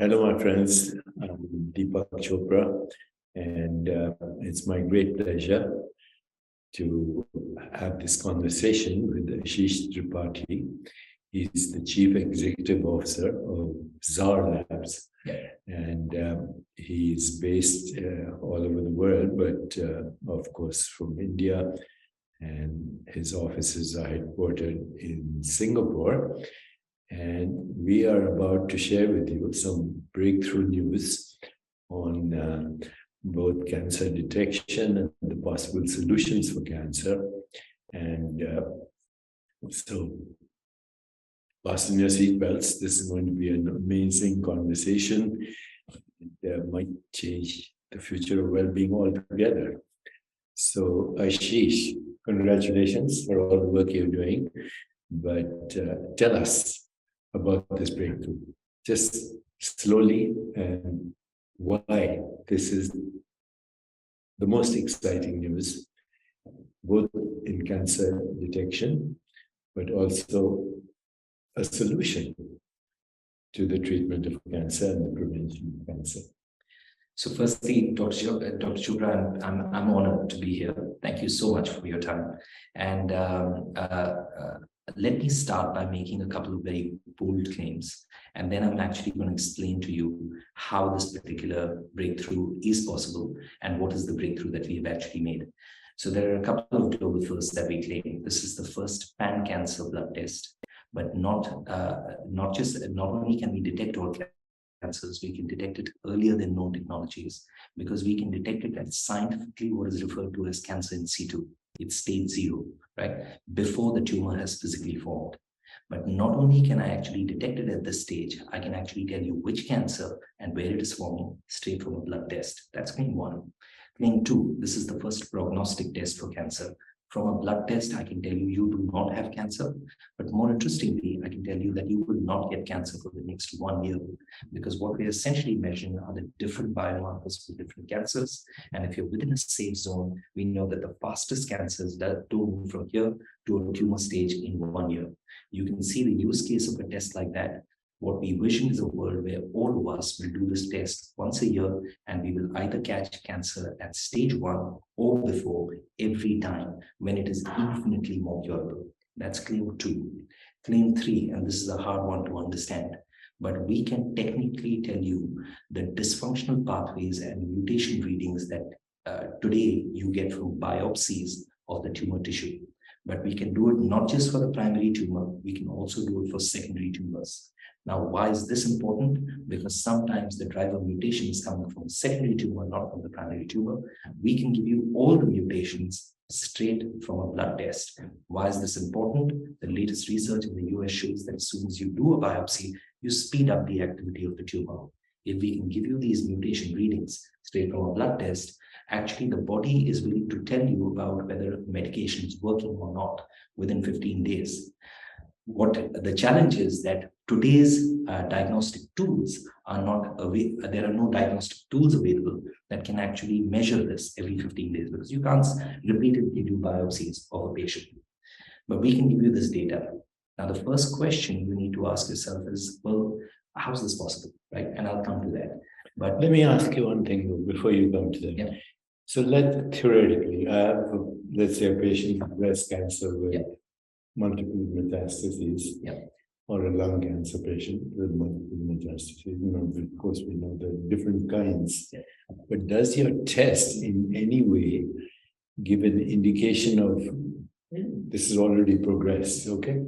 Hello, my friends. I'm Deepak Chopra, and it's my great pleasure to have this conversation with Ashish Tripathi. He's the Chief Executive Officer of Tzar Labs, and he's based all over the world, but of course from India, and his offices are headquartered in Singapore. And we are about to share with you some breakthrough news on both cancer detection and the possible solutions for cancer. And so fasten your seatbelts. This is going to be an amazing conversation. It might change the future of well-being altogether. So Ashish, congratulations for all the work you're doing. But tell us about this breakthrough, just slowly, and why this is the most exciting news, both in cancer detection, but also a solution to the treatment of cancer and the prevention of cancer. So firstly, Dr. Chopra, I'm honored to be here. Thank you so much for your time. And let me start by making a couple of very bold claims. And then I'm actually going to explain to you how this particular breakthrough is possible and what is the breakthrough that we have actually made. So there are a couple of global firsts that we claim. This is the first pan-cancer blood test, but not only can we detect all cancers, we can detect it earlier than known technologies, because we can detect it at scientifically what is referred to as cancer in situ. It's stage 0, right? Before the tumor has physically formed. But not only can I actually detect it at this stage, I can actually tell you which cancer and where it is forming straight from a blood test. That's claim 1. Claim 2, this is the first prognostic test for cancer. From a blood test, I can tell you you do not have cancer, but more interestingly, I can tell you that you will not get cancer for the next 1 year, because what we're essentially measuring are the different biomarkers for different cancers. And if you're within a safe zone, we know that the fastest cancers don't move from here to a tumor stage in 1 year. You can see the use case of a test like that. What we vision is a world where all of us will do this test once a year, and we will either catch cancer at stage 1 or before every time when it is infinitely more curable. That's claim 2. Claim 3, and this is a hard one to understand, but we can technically tell you the dysfunctional pathways and mutation readings that today you get from biopsies of the tumor tissue. But we can do it not just for the primary tumor, we can also do it for secondary tumors. Now, why is this important? Because sometimes the driver mutation is coming from the secondary tumor, not from the primary tumor. We can give you all the mutations straight from a blood test. Why is this important? The latest research in the US shows that as soon as you do a biopsy, you speed up the activity of the tumor. If we can give you these mutation readings straight from a blood test, actually the body is willing to tell you about whether medication is working or not within 15 days. What the challenge is that today's diagnostic tools are not available. There are no diagnostic tools available that can actually measure this every 15 days, because you can't repeatedly do biopsies of a patient. But we can give you this data. Now, the first question you need to ask yourself is, well, how is this possible, right? And I'll come to that. But let me ask you one thing though, before you come to that. Yeah. So theoretically, I have, let's say, a patient with breast cancer with multiple metastases, or a lung cancer patient with multiple metastases. Of course, we know the different kinds. But does your test in any way give an indication of this is already progressed, okay?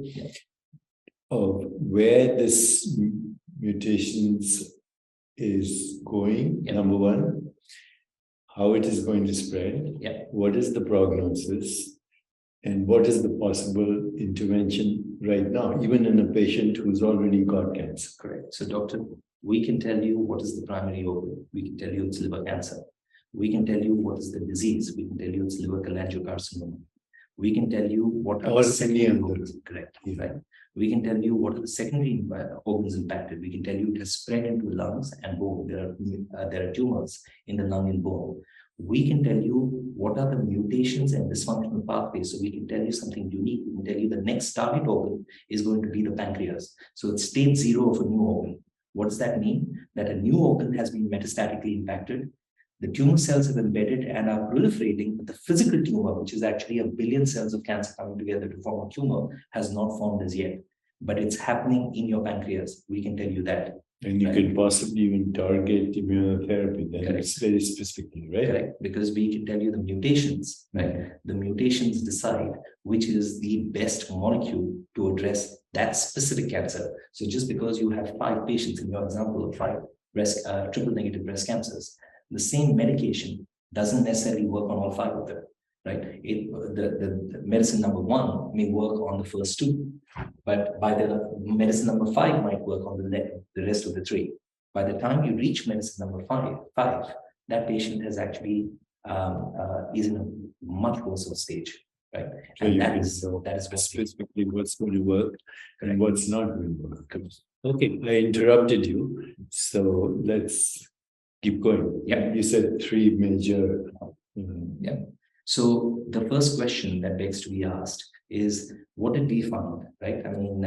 Of where this mutations is going, number one, how it is going to spread, what is the prognosis, and what is the possible intervention right now, even in a patient who's already got cancer? Correct. So, doctor, we can tell you what is the primary organ. We can tell you it's liver cancer. We can tell you what is the disease. We can tell you it's liver cholangiocarcinoma. We can tell you what are the secondary organs. Correct. Right. We can tell you what are the secondary organs impacted. We can tell you it has spread into lungs and bone. There are tumors in the lung and bone. We can tell you what are the mutations and dysfunctional pathways. So we can tell you something unique. We can tell you the next target organ is going to be the pancreas. So it's stage 0 of a new organ. What does that mean? That a new organ has been metastatically impacted. The tumor cells have embedded and are proliferating, but the physical tumor, which is actually a billion cells of cancer coming together to form a tumor, has not formed as yet. But it's happening in your pancreas. We can tell you that. And you can possibly even target immunotherapy then. Correct. It's very specifically, right? Correct, because we can tell you the mutations, right? The mutations decide which is the best molecule to address that specific cancer. So just because you have 5 patients in your example of 5 triple negative breast cancers, the same medication doesn't necessarily work on all 5 of them, right? The medicine number 1 may work on the first 2, but by the medicine number 5 might work on the rest of the 3. By the time you reach medicine number 5, that patient has actually is in a much worse stage, right? So And you that can is know what specifically what's going to work and Correct. what's not going to work. Okay, I interrupted you, so let's keep going. Yeah. You said 3 major. Yeah. So the first question that begs to be asked is, what did we find, right? I mean,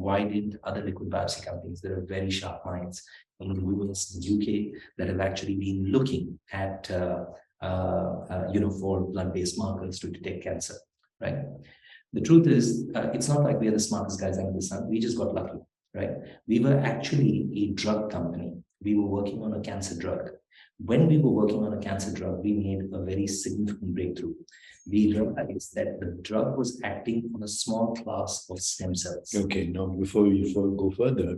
why did other liquid biopsy companies that are very sharp minds in the US and UK that have actually been looking at, for blood-based markers to detect cancer, right? The truth is, it's not like we are the smartest guys under the sun. We just got lucky, right? We were actually a drug company. We were working on a cancer drug. When we were working on a cancer drug, we made a very significant breakthrough. We realized that the drug was acting on a small class of stem cells. Okay, now before you go further,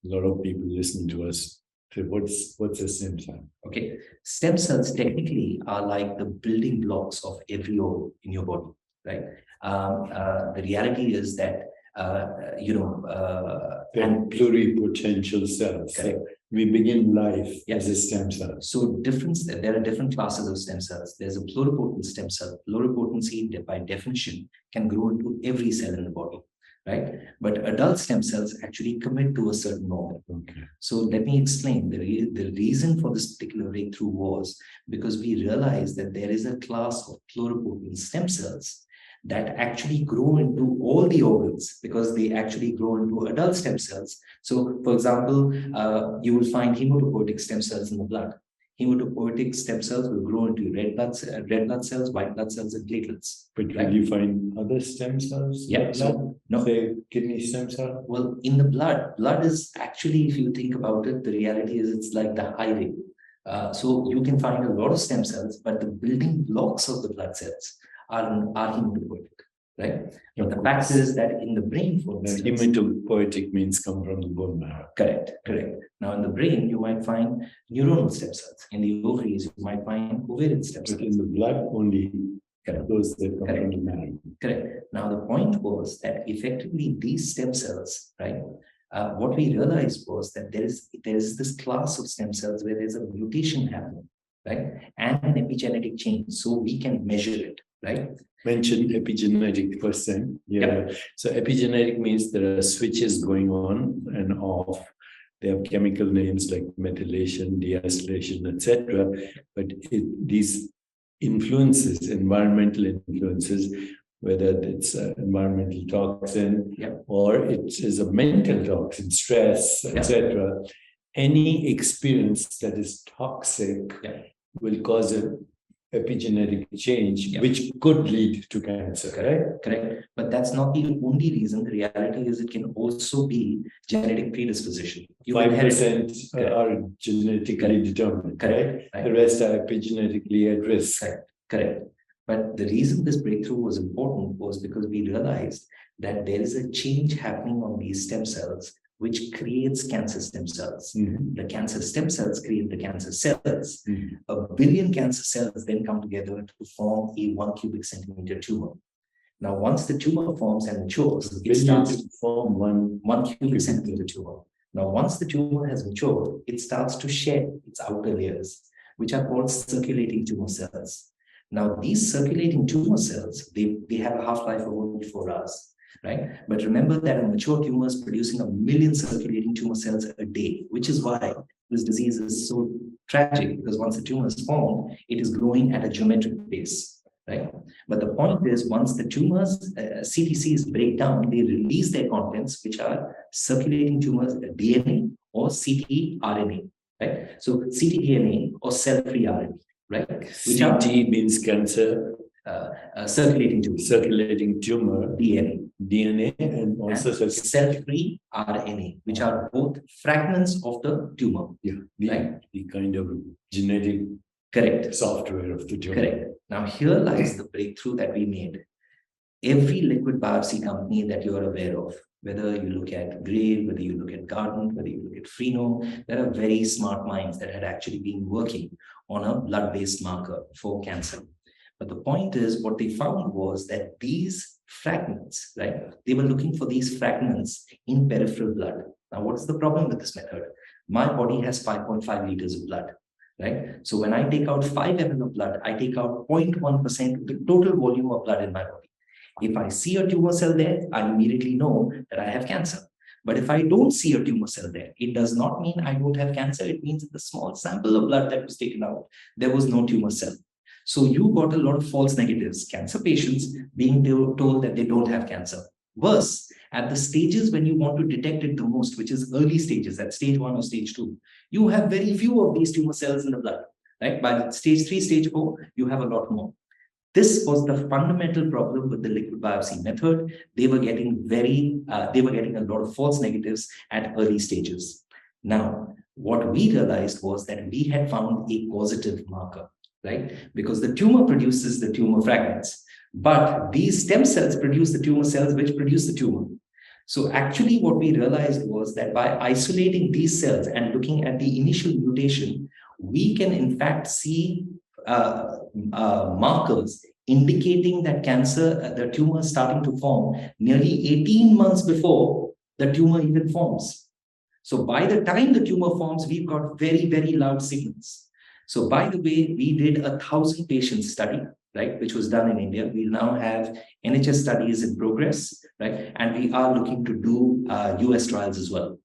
a lot of people listening to us say, what's a stem cell? Okay, stem cells technically are like the building blocks of every organ in your body, right? The reality is that and pluripotential cells. Correct. So we begin life as a stem cell. So there are different classes of stem cells. There's a pluripotent stem cell. Pluripotency, by definition, can grow into every cell in the body, right? But adult stem cells actually commit to a certain organ. Okay. So let me explain. The reason for this particular breakthrough was because we realized that there is a class of pluripotent stem cells that actually grow into all the organs because they actually grow into adult stem cells. So, for example, you will find hematopoietic stem cells in the blood. Hematopoietic stem cells will grow into red blood cells, white blood cells, and platelets. But will you find other stem cells? Yeah. So, no. Say kidney stem cell? Well, in the blood is actually, if you think about it, the reality is it's like the highway. So you can find a lot of stem cells, but the building blocks of the blood cells are hematopoietic, right? But the fact is that in the brain, for instance, hematopoietic means come from the bone marrow. Correct. Now in the brain, you might find neuronal stem cells. In the ovaries, you might find ovarian stem cells. But in the blood, only Correct. those that come from the marrow. Correct. Now the point was that effectively these stem cells, right? What we realized was that there is this class of stem cells where there's a mutation happening, right? And an epigenetic change, so we can measure it. Right. Mentioned epigenetic first time. Yeah. Yep. So epigenetic means there are switches going on and off. They have chemical names like methylation, deacylation, etc. But these influences, environmental influences, whether it's an environmental toxin or it is a mental toxin, stress, etc. Any experience that is toxic will cause a epigenetic change, which could lead to cancer, Correct. But that's not the only reason. The reality is it can also be genetic predisposition. 5% are genetically determined, correct? Right? The rest are epigenetically at risk. Correct. But the reason this breakthrough was important was because we realized that there is a change happening on these stem cells which creates cancer stem cells. Mm-hmm. The cancer stem cells create the cancer cells. Mm-hmm. 1 billion cancer cells then come together to form a 1 cubic centimeter tumor. Now, once the tumor forms and matures, it starts to form one cubic centimeter tumor. Now, once the tumor has matured, it starts to shed its outer layers, which are called circulating tumor cells. Now, these circulating tumor cells, they have a half-life of only 4 hours. Right? But remember that a mature tumor is producing 1 million circulating tumor cells a day, which is why this disease is so tragic, because once the tumor is formed, it is growing at a geometric pace, right? But the point is, once the tumors, CTCs break down, they release their contents, which are circulating tumors, DNA, or ctRNA, right? So ctDNA or cell-free RNA, right? CT means cancer. Circulating tumor. Circulating tumor. DNA and also cell-free RNA, which are both fragments of the tumor. Yeah, the kind of genetic software of the tumor. Correct. Now here lies the breakthrough that we made. Every liquid biopsy company that you are aware of, whether you look at Grave, whether you look at Guardant, whether you look at Freenome, there are very smart minds that had actually been working on a blood-based marker for cancer. But the point is, what they found was that these fragments, right, they were looking for these fragments in peripheral blood. Now, what's the problem with this method? My body has 5.5 liters of blood, right? So when I take out 5 ml of blood, I take out 0.1% of the total volume of blood in my body. If I see a tumor cell there, I immediately know that I have cancer. But if I don't see a tumor cell there, it does not mean I don't have cancer. It means that the small sample of blood that was taken out, there was no tumor cell. So you got a lot of false negatives, cancer patients being told that they don't have cancer. Worse, at the stages when you want to detect it the most, which is early stages, at stage 1 or stage 2, you have very few of these tumor cells in the blood, right? By stage 3, stage 4, you have a lot more. This was the fundamental problem with the liquid biopsy method. They were getting a lot of false negatives at early stages. Now, what we realized was that we had found a causative marker, right? Because the tumor produces the tumor fragments, but these stem cells produce the tumor cells which produce the tumor. So actually what we realized was that by isolating these cells and looking at the initial mutation, we can in fact see markers indicating that the tumor is starting to form nearly 18 months before the tumor even forms. So by the time the tumor forms, we've got very, very loud signals. So by the way, we did 1,000 patient study, right, which was done in India. We now have NHS studies in progress, right, and we are looking to do US trials as well.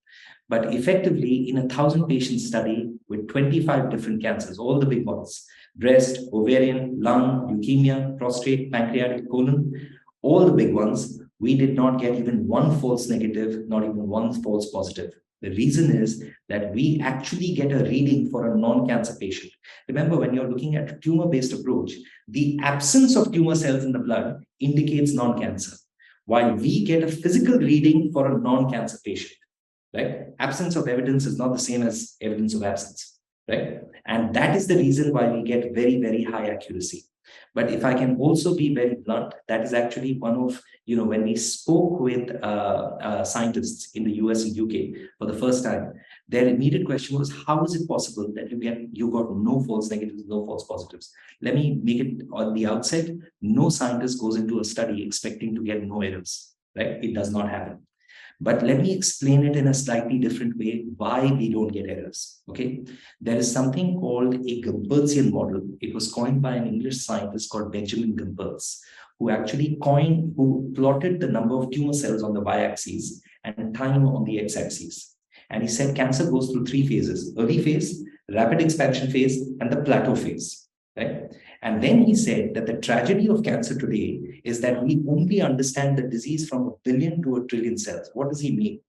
But effectively, in 1,000 patient study with 25 different cancers, all the big ones, breast, ovarian, lung, leukemia, prostate, pancreatic, colon, all the big ones, we did not get even one false negative, not even one false positive. The reason is that we actually get a reading for a non-cancer patient. Remember, when you're looking at a tumor-based approach, the absence of tumor cells in the blood indicates non-cancer, while we get a physical reading for a non-cancer patient. Right? Absence of evidence is not the same as evidence of absence, right? And that is the reason why we get very, very high accuracy. But if I can also be very blunt, that is actually one of, when we spoke with scientists in the US and UK for the first time, their immediate question was, how is it possible that you got no false negatives, no false positives? Let me make it on the outset. No scientist goes into a study expecting to get no errors, right? It does not happen. But let me explain it in a slightly different way, why we don't get errors, okay? There is something called a Gompertzian model. It was coined by an English scientist called Benjamin Gompertz, who plotted the number of tumor cells on the y-axis and time on the x-axis. And he said cancer goes through 3 phases: early phase, rapid expansion phase, and the plateau phase, right? And then he said that the tragedy of cancer today is that we only understand the disease from 1 billion to 1 trillion cells. What does he mean?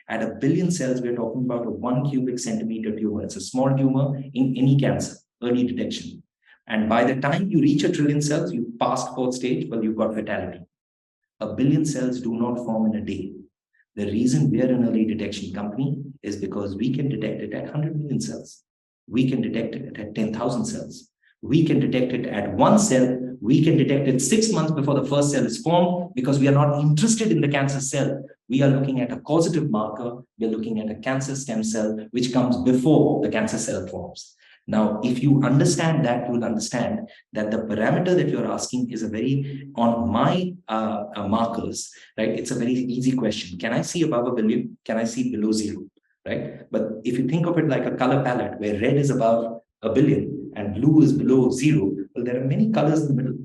At 1 billion cells, we're talking about a 1 cubic centimeter tumor. It's a small tumor in any cancer, early detection. And by the time you reach 1 trillion cells, you passed 4th stage, well, you've got fatality. 1 billion cells do not form in a day. The reason we are an early detection company is because we can detect it at 100 million cells. We can detect it at 10,000 cells. We can detect it at 1 cell. We can detect it 6 months before the first cell is formed because we are not interested in the cancer cell. We are looking at a causative marker. We are looking at a cancer stem cell, which comes before the cancer cell forms. Now, if you understand that, you will understand that the parameter that you're asking is on my markers, right? It's a very easy question. Can I see above 1 billion? Can I see below 0, right? But if you think of it like a color palette where red is above 1 billion and blue is below 0, well, there are many colors in the middle,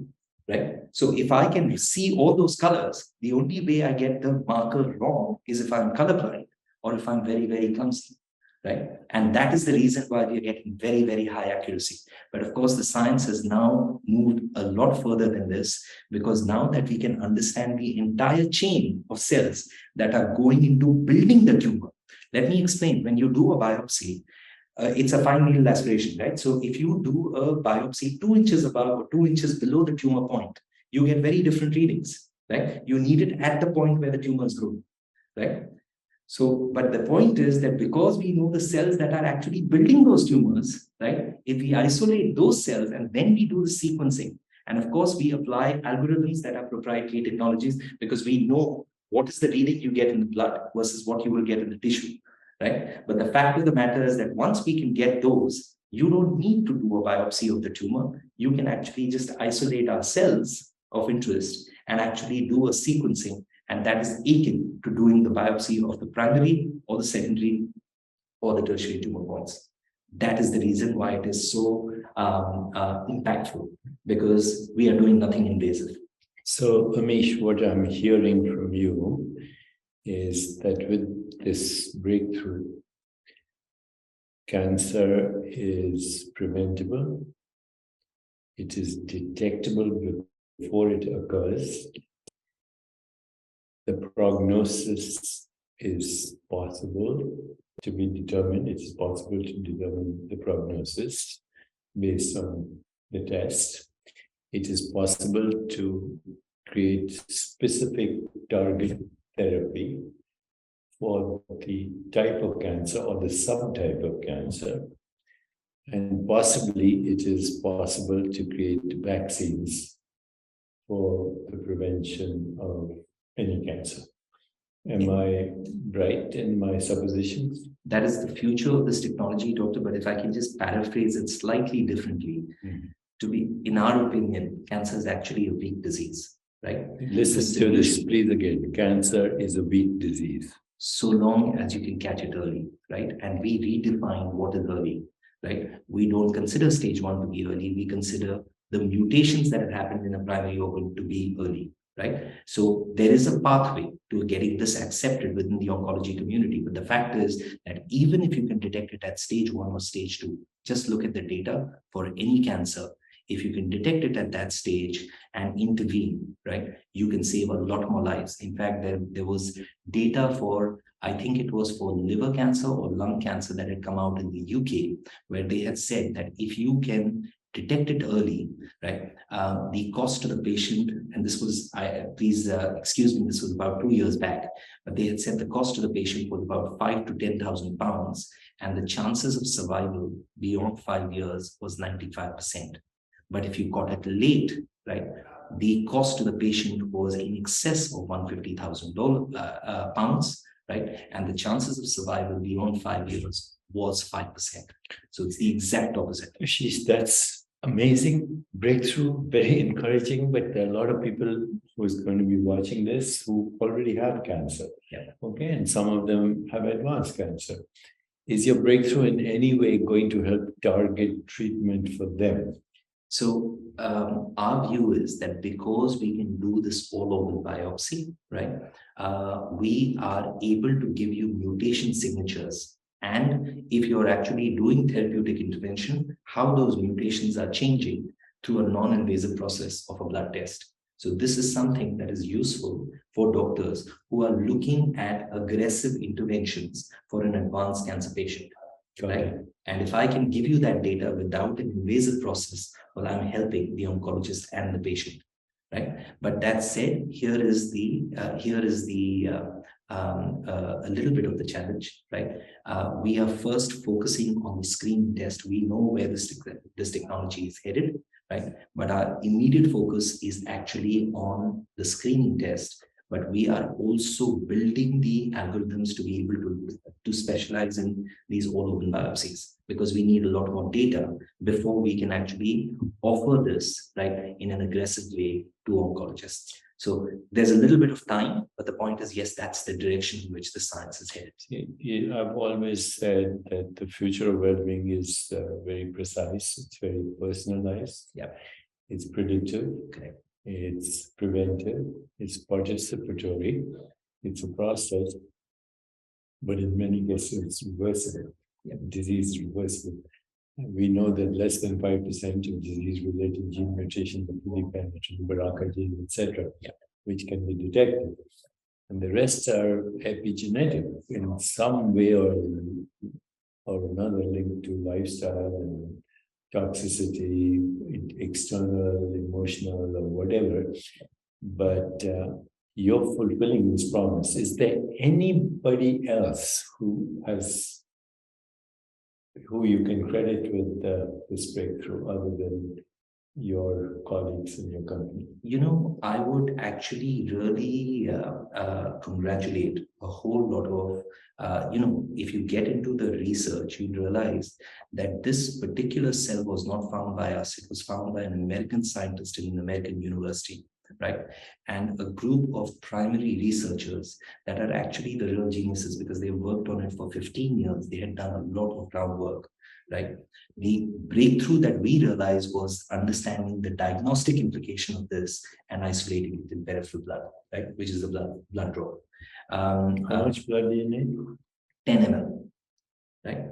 right? So if I can see all those colors, the only way I get the marker wrong is if I'm colorblind or if I'm very, very clumsy, right? And that is the reason why we are getting very, very high accuracy. But of course, the science has now moved a lot further than this, because now that we can understand the entire chain of cells that are going into building the tumor. Let me explain. When you do a biopsy, it's a fine needle aspiration, right? So if you do a biopsy 2 inches above or 2 inches below the tumor point, you get very different readings, right? You need it at the point where the tumor is growing, right? So, but the point is that because we know the cells that are actually building those tumors, right? If we isolate those cells and then we do the sequencing, and of course we apply algorithms that are proprietary technologies, because we know what is the reading you get in the blood versus what you will get in the tissue, right? But the fact of the matter is that once we can get those, you don't need to do a biopsy of the tumor. You can actually just isolate our cells of interest and actually do a sequencing, and that is akin to doing the biopsy of the primary or the secondary or the tertiary tumor points. That is the reason why it is so impactful, because we are doing nothing invasive. So, Amish, what I'm hearing from you is that with this breakthrough, cancer is preventable, it is detectable before it occurs, the prognosis is possible to be determined, it is possible to determine the prognosis based on the test. It is possible to create specific target therapy for the type of cancer or the subtype of cancer. And possibly it is possible to create vaccines for the prevention of any cancer. Am I right in my suppositions? That is the future of this technology, Doctor. But if I can just paraphrase it slightly differently, to be, in our opinion, cancer is actually a weak disease, right? Listen to this, please again. Cancer is a weak disease. So long as you can catch it early, right? And we redefine what is early, right? We don't consider stage 1 to be early. We consider the mutations that have happened in a primary organ to be early, right? So there is a pathway to getting this accepted within the oncology community. But the fact is that even if you can detect it at stage 1 or stage 2, just look at the data for any cancer. If you can detect it at that stage and intervene, right, you can save a lot more lives. In fact, there was data for, I think it was for liver cancer or lung cancer that had come out in the UK, where they had said that if you can detect it early, right, the cost to the patient, and this was, please excuse me, this was about 2 years back, but they had said the cost to the patient was about 5,000 to 10,000 pounds, and the chances of survival beyond 5 years was 95%. But if you got it late, right, the cost to the patient was in excess of 150,000 pounds, right, and the chances of survival beyond 5 years was 5%. So it's the exact opposite. Ashish, that's amazing breakthrough, very encouraging, but there are a lot of people who's going to be watching this who already have cancer. Yeah. Okay, and some of them have advanced cancer. Is your breakthrough in any way going to help target treatment for them? So our view is that because we can do this all organ biopsy, right, we are able to give you mutation signatures. And if you're actually doing therapeutic intervention, how those mutations are changing through a non-invasive process of a blood test. So this is something that is useful for doctors who are looking at aggressive interventions for an advanced cancer patient. Right? And if I can give you that data without an invasive process, well, I'm helping the oncologist and the patient, right? But that said, here is a little bit of the challenge, right? We are first focusing on the screening test. We know where this technology is headed, right? But our immediate focus is actually on the screening test. But we are also building the algorithms to be able to specialize in these all organ biopsies, because we need a lot more data before we can actually offer this, right, in an aggressive way to oncologists. So there's a little bit of time, but the point is, yes, that's the direction in which the science is headed. I've always said that the future of well-being is very precise. It's very personalized. Yeah. It's predictive. Correct. It's preventive, it's participatory, it's a process, but in many cases it's reversible. Yeah. Disease is reversible. We know that less than 5% of disease-related gene mutations are fully penetrant, BRCA gene, etc., which can be detected. and the rest are epigenetic in some way or another, linked to lifestyle and toxicity, external, emotional, or whatever. But you're fulfilling this promise. Is there anybody else who you can credit with this breakthrough other than your colleagues in your company? I would actually really congratulate a whole lot of, if you get into the research, you realize that this particular cell was not found by us. It was found by an American scientist in an American university, right? And a group of primary researchers that are actually the real geniuses because they worked on it for 15 years. They had done a lot of groundwork, right? The breakthrough that we realized was understanding the diagnostic implication of this and isolating it in peripheral blood, right? Which is the blood draw. How much blood do you need? 10 ml, right?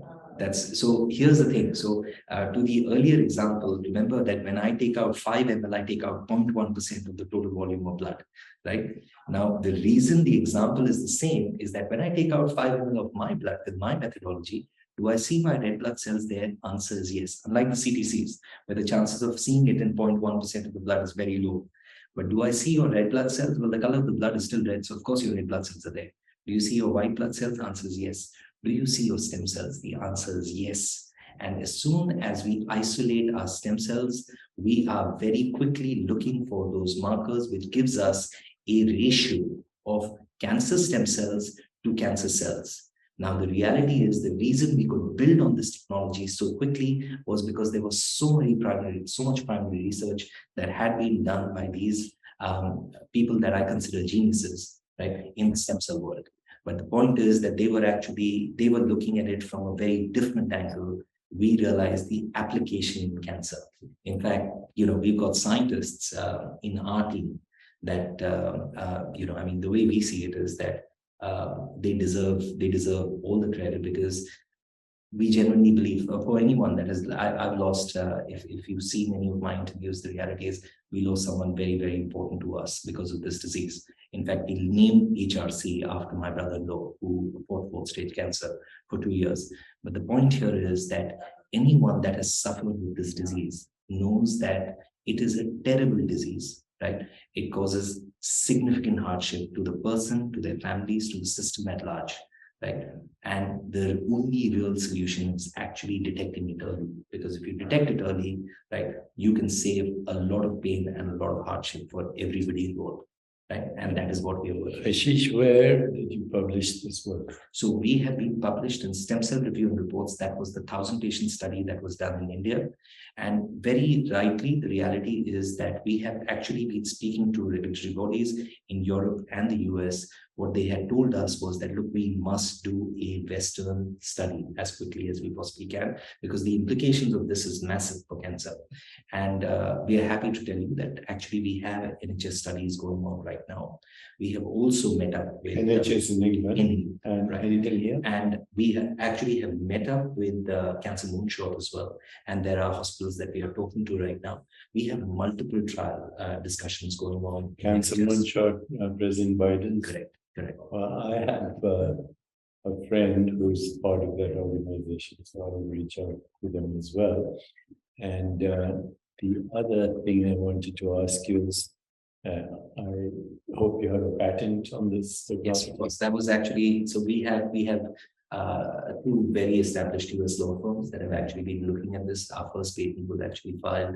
So here's the thing. So to the earlier example, remember that when I take out 5 ml, I take out 0.1% of the total volume of blood, right? Now, the reason the example is the same is that when I take out 5 ml of my blood with my methodology, do I see my red blood cells there? Answer is yes. Unlike the CTCs, where the chances of seeing it in 0.1% of the blood is very low. But do I see your red blood cells? Well, the color of the blood is still red, so of course your red blood cells are there. Do you see your white blood cells? The answer is yes. Do you see your stem cells? The answer is yes. And as soon as we isolate our stem cells, we are very quickly looking for those markers, which gives us a ratio of cancer stem cells to cancer cells. Now, the reality is the reason we could build on this technology so quickly was because there was so much primary research that had been done by these people that I consider geniuses, right, in the stem cell world. But the point is that they were looking at it from a very different angle. We realized the application in cancer. In fact, we've got scientists in our team that, the way we see it is that they deserve all the credit because we genuinely believe for anyone that has, I've lost, if you've seen any of my interviews, the reality is we lost someone very, very important to us because of this disease. In fact, we named HRC after my brother-in-law who fought fourth-stage cancer for 2 years. But the point here is that anyone that has suffered with this disease knows that it is a terrible disease, right? It causes significant hardship to the person, to their families, to the system at large, right? And the only real solution is actually detecting it early, because if you detect it early, right, you can save a lot of pain and a lot of hardship for everybody involved, right? And that is what we are working. Ashish, where did you publish this work? So we have been published in Stem Cell Review and Reports. That was the 1,000-patient study that was done in India. And very rightly, the reality is that we have actually been speaking to regulatory bodies in Europe and the US. What they had told us was that, look, we must do a Western study as quickly as we possibly can, because the implications of this is massive for cancer. And we are happy to tell you that actually we have NHS studies going on right now. We have also met up with NHS in England and right. anything here? And we actually have met up with Cancer Moonshot as well. And there are hospitals that we are talking to right now. We have multiple trial discussions going on. Cancer Moonshot, President Biden. Correct. I have a friend who's part of that organization, so I'll reach out to them as well. And the other thing I wanted to ask you is, I hope you have a patent on this. Yes, of course. That was actually, so we have two very established US law firms that have actually been looking at this. Our first patent was actually filed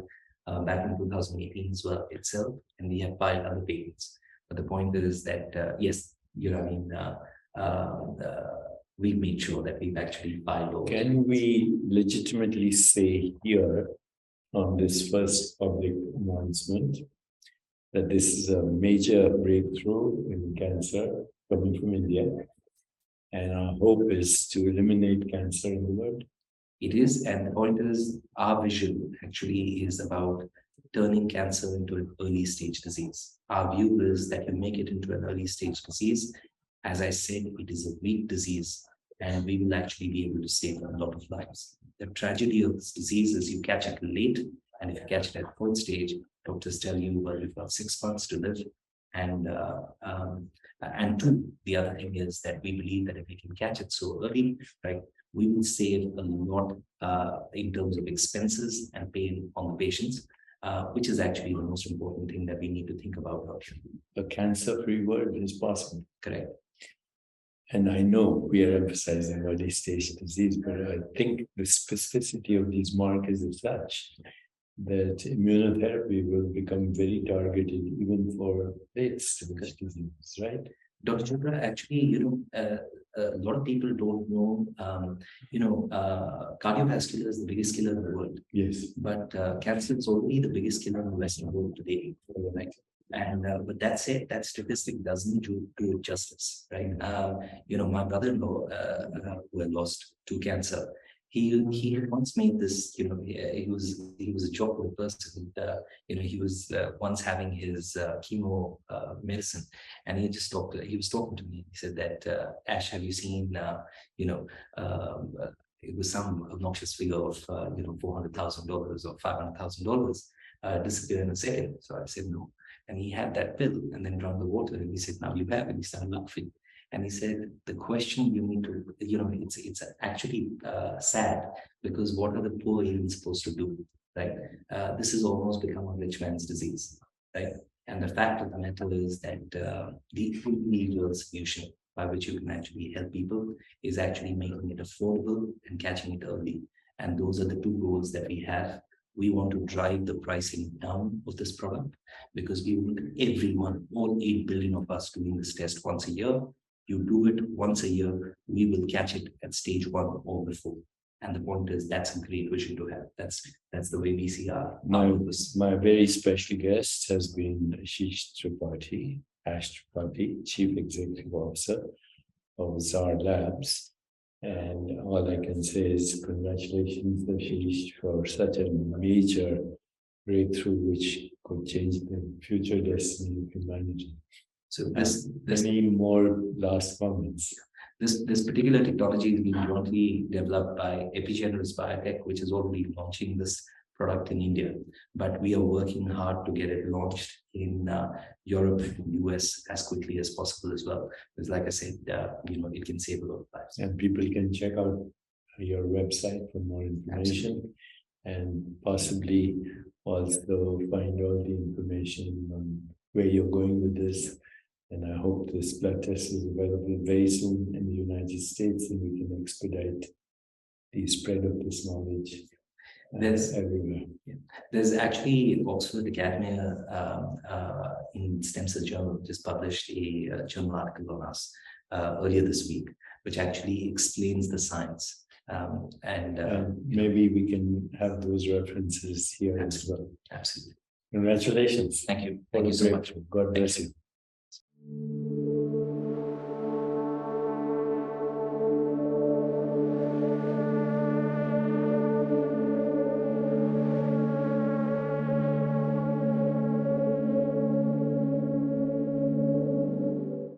back in 2018 as well itself, and we have filed other patents. But the point is that, yes, we've made sure that we've actually filed over. Can we legitimately say here on this first public announcement that this is a major breakthrough in cancer coming from India, and our hope is to eliminate cancer in the world? It is, and the point is, our vision actually is about turning cancer into an early stage disease. Our view is that you make it into an early stage disease. As I said, it is a weak disease, and we will actually be able to save a lot of lives. The tragedy of this disease is you catch it late, and if you catch it at fourth stage, doctors tell you, well, you've got 6 months to live. And two, the other thing is that we believe that if we can catch it so early, right, we will save a lot in terms of expenses and pain on the patients, which is actually the most important thing that we need to think about. A cancer-free world is possible. Correct. And I know we are emphasizing early stage disease, but I think the specificity of these markers is such that immunotherapy will become very targeted even for late stage disease, right? Dr. Chopra, actually, a lot of people don't know, cardiovascular is the biggest killer in the world. Yes. But cancer is already the biggest killer in the Western world today. Right? And but that said, that statistic doesn't do it justice, right? My brother-in-law who had lost to cancer, he had once made this, he was a joker person. He was once having his chemo medicine, and he was talking to me. He said that, Ash, have you seen, it was some obnoxious figure of $400,000 or $500,000 disappear in a second. So I said no. And he had that pill and then drank the water, and he said, now you have. And he started laughing. And he said, the question you need to, it's actually sad, because what are the poor even supposed to do, right? This has almost become a rich man's disease, right? And the fact of the matter is that the only solution by which you can actually help people is actually making it affordable and catching it early. And those are the two goals that we have. We want to drive the pricing down of this product, because we want everyone, all 8 billion of us, doing this test once a year. You do it once a year, we will catch it at stage 1 or before. And the point is, that's a great vision to have. That's the way we see our purpose. My very special guest has been Ashish Tripathi, Ash Tripathi, Chief Executive Officer of Tzar Labs. And all I can say is congratulations, Ashish, for such a major breakthrough which could change the future destiny of humanity. So any more last comments? This particular technology is being jointly developed by Epigeneres Biotech, which is already launching this product in India. But we are working hard to get it launched in Europe and US as quickly as possible as well. Because like I said, it can save a lot of lives. And people can check out your website for more information. Absolutely. And possibly also find all the information on where you're going with this. And I hope this blood test is available very soon in the United States, and we can expedite the spread of this knowledge everywhere. Yeah. There's actually Oxford Academia in Stem Cell Journal just published a journal article on us earlier this week, which actually explains the science. Maybe we can have those references here as well. Absolutely. Congratulations. Thank you. Thank you so much. God bless you.